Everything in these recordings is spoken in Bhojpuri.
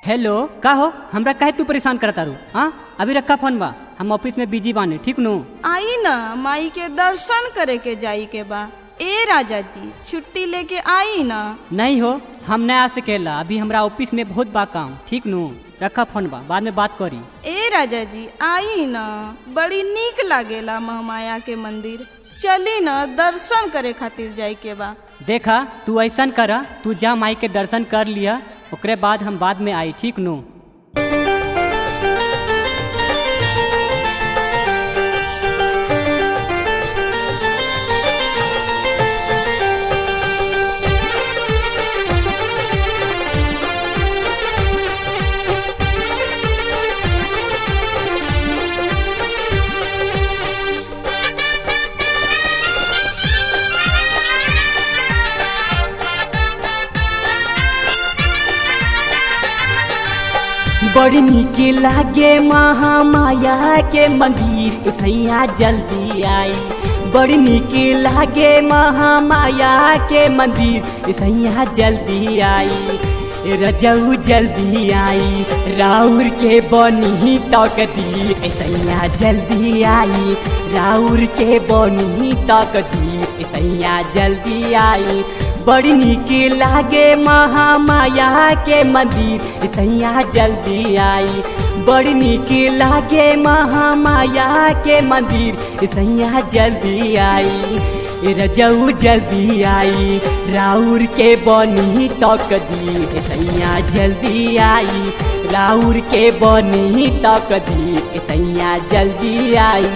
हेलो का हो हमरा काहे तू परेशान करता रू? हाँ अभी रखा फोन बा, हम ऑफिस में बिजी बाने। ठीक नु? आई ना माई के दर्शन करे के जाई के बा। ए राजा जी छुट्टी लेके आई ना। नहीं हो, हम नहीं आ सकेला, अभी हमरा ऑफिस में बहुत बा काम। ठीक नु? रखा फोन बा, बाद में बात करी। ए राजा जी आई ना, बड़ी नीक लागेला महामाया के मंदिर। चली ना दर्शन करे खातिर जाई के बा। देखा तू ऐसा करा, तू जा माई के दर्शन कर लिया, ओकरे बाद हम बाद में आई। ठीक नु? बड़ी नीक लागे महामाया के मंदिर, सैया जल्दी आई। बड़ी नीक लागे महामाया के मंदिर, सैया जल्दी आई। रजऊ जल्दी आई, राउर के बनी तकदीर, सैया जल्दी आई। राउर के बनी तकदीर, सैया जल्दी आई। बड़ी नीक लागे महामाया के मंदिर, सैया जल्दी आई। बड़ी नीक लागे महामाया के मंदिर, सैया जल्दी आई। रजऊ जल्दी आई, राउर के बनी तकदीर, सैया जल्दी आई। राउर के बनी तकदीर, सैया जल्दी आई।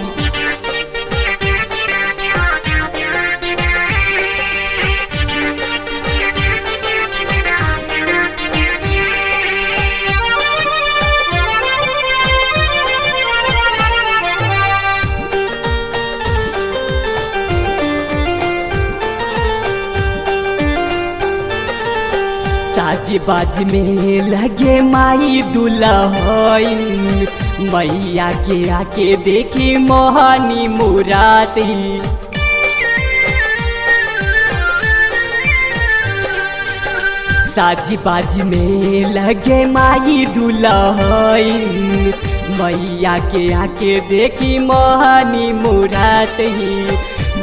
साज बाज में लगे माई दुल्हन, मैया के आके देखी मोहनी मुराती। साज बाज में लगे माई दुल्हन, मैया के आके देखी मोहनी मुराती।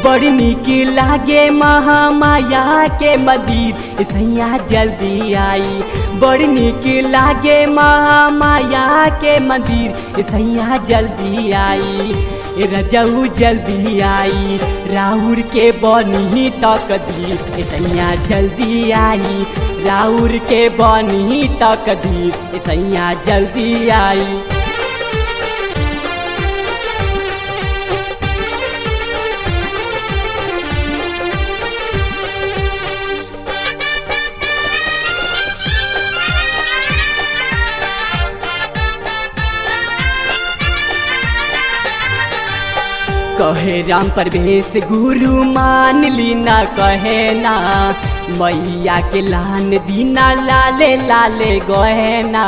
बड़ी नीक लागे महामाया के मंदिर, सैया जल्दी आई। बड़ी नीक लागे महामाया के मंदिर, सैया जल्दी आई। रजऊ जल्दी आई, राउर के बनी तकदीर, सैया जल्दी आई। राउर के बनी तकदीर, सैया जल्दी आई। कहे राम परवेश गुरु मान लीना, कहे ना मैया के लान दीना, लाले लाले गहना।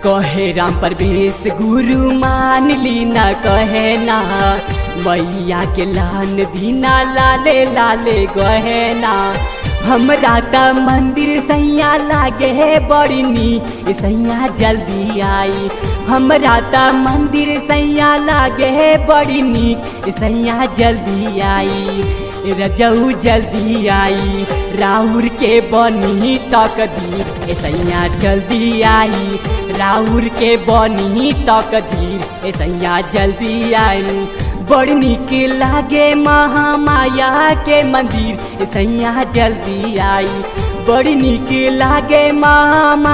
कहे राम परवेश गुरु मान लीना, कहे ना मैया के लान दीना, लाले लाले गहना। हमरा त मंदिर सैया लागे बड़ी नीक, सैया जल्दी आई। हमरा त मंदिर सैया लागे बड़ी नीक, सैया जल्दी आई। रजऊ जल्दी आई, राउर के बनी तकदीर, सैया जल्दी आई। राउर के बनी तकदीर, सैया जल्दी आई। बड़ी नीक लागे महामाया के मंदिर, सैया जल्दी आई। बड़ी नीक लागे महामाया